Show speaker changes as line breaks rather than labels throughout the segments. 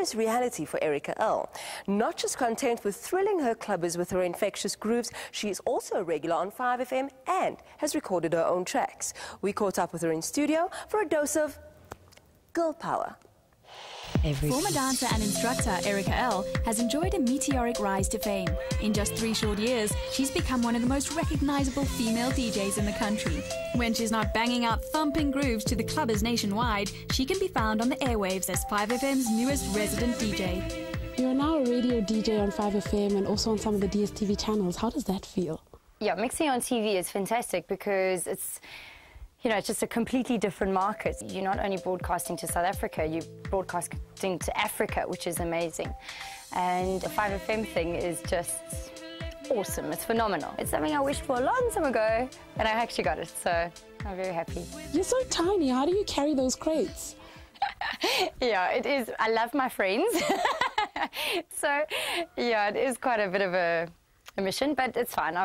serious reality for Elle. Not just content with thrilling her clubbers with her infectious grooves, she is also a regular on 5FM and has recorded her own tracks. We caught up with her in studio for a dose of girl power.
Former dancer and instructor Elle has enjoyed a meteoric rise to fame. In just 3 short years, she's become one of the most recognizable female DJs in the country. When she's not banging out thumping grooves to the clubbers nationwide, she can be found on the airwaves as 5FM's newest resident DJ.
You are now a radio DJ on 5FM and also on some of the DSTV channels. How does that feel?
Yeah, mixing on TV is fantastic because it's just a completely different market. You're not only broadcasting to South Africa, you're broadcasting to Africa, which is amazing. And the 5FM thing is just awesome. It's phenomenal. It's something I wished for a long time ago, and I actually got it, so I'm very happy.
You're so tiny. How do you carry those crates?
Yeah, it is. I love my friends. So, yeah, it is quite a bit of a mission, but it's fine.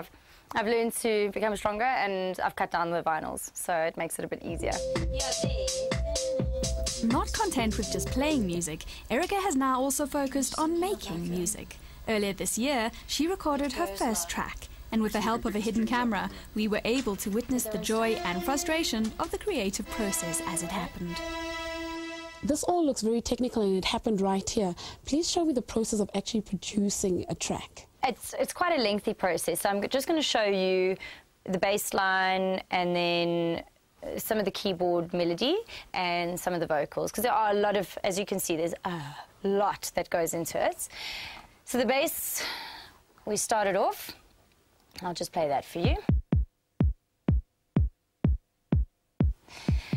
I've learned to become stronger and I've cut down the vinyls, so it makes it a bit easier.
Not content with just playing music, Erica has now also focused on making music. Earlier this year, she recorded her first track, and with the help of a hidden camera, we were able to witness the joy and frustration of the creative process as it happened.
This all looks very technical and it happened right here. Please show me the process of actually producing a track.
It's quite a lengthy process. So I'm just going to show you the bass line and then some of the keyboard melody and some of the vocals, because there are a lot of, as you can see, there's a lot that goes into it. So the bass, we started off. I'll just play that for you.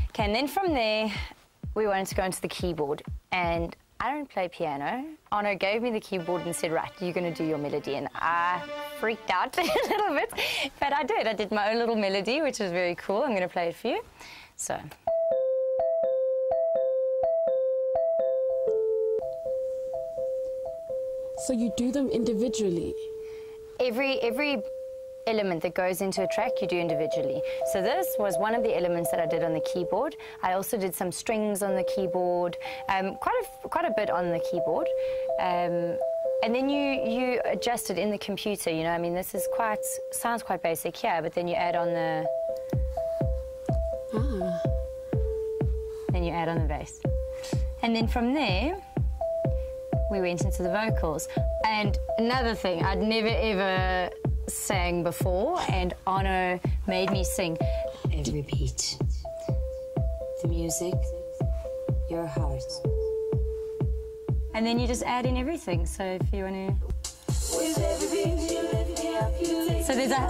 Okay, and then from there, we wanted to go into the keyboard, and I don't play piano. Arno gave me the keyboard and said, right, you're going to do your melody, and I freaked out a little bit, but I did. I did my own little melody, which was very cool. I'm going to play it for you. So.
So you do them individually?
Every element that goes into a track you do individually. So this was one of the elements that I did on the keyboard. I also did some strings on the keyboard, quite a bit on the keyboard, and then you adjust it in the computer. I mean, this is sounds quite basic here, but then you add on the then you add on the bass, and then from there we went into the vocals. And another thing, I'd never ever sang before, and Arno made me sing every beat, the music, your heart, and then you just add in everything. So if you want to, so there's a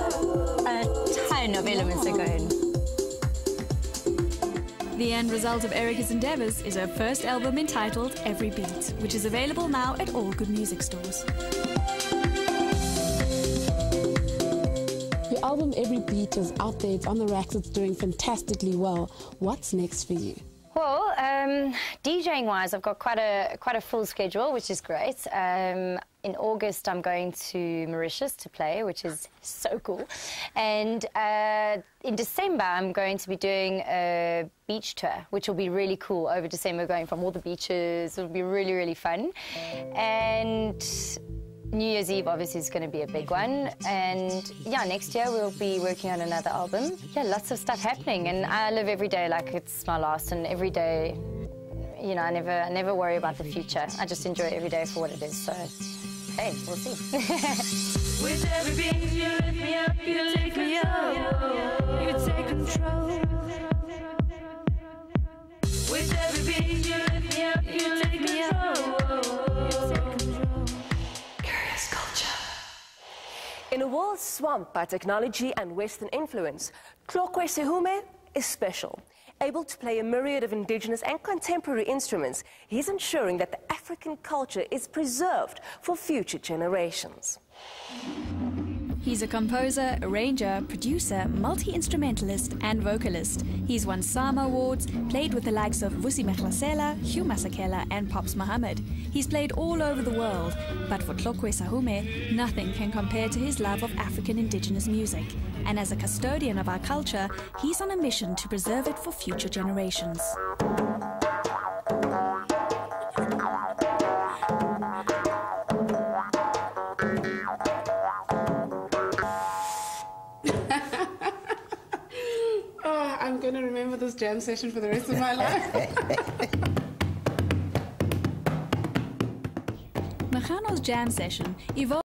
ton of elements that go in.
The end result of Erica's endeavours is her first album entitled Every Beat, which is available now at all good music stores.
Your album Every Beat is out there, it's on the racks, it's doing fantastically well. What's next for you?
Well, DJing-wise, I've got quite a full schedule, which is great. In August, I'm going to Mauritius to play, which is so cool. And in December, I'm going to be doing a beach tour, which will be really cool over December, going from all the beaches. It'll be really, really fun. And New Year's Eve obviously is going to be a big one, and yeah, next year we'll be working on another album. Yeah, lots of stuff happening, and I live every day like it's my last, and every day, I never worry about the future. I just enjoy every day for what it is, so hey, we'll see.
With every beat you lift me up, you lift me up, you take control. With every beat you lift me up, you take control.
In a world swamped by technology and Western influence, Tlokwe Sehume is special. Able to play a myriad of indigenous and contemporary instruments, he's ensuring that the African culture is preserved for future generations.
He's a composer, arranger, producer, multi-instrumentalist and vocalist. He's won SAMA awards, played with the likes of Vusi Mehlasela, Hugh Masekela and Pops Mohammed. He's played all over the world, but for Tlokwe Sehume, nothing can compare to his love of African indigenous music. And as a custodian of our culture, he's on a mission to preserve it for future generations.
I'm going to remember this jam session for the rest of my life.
Mechano's jam session evolved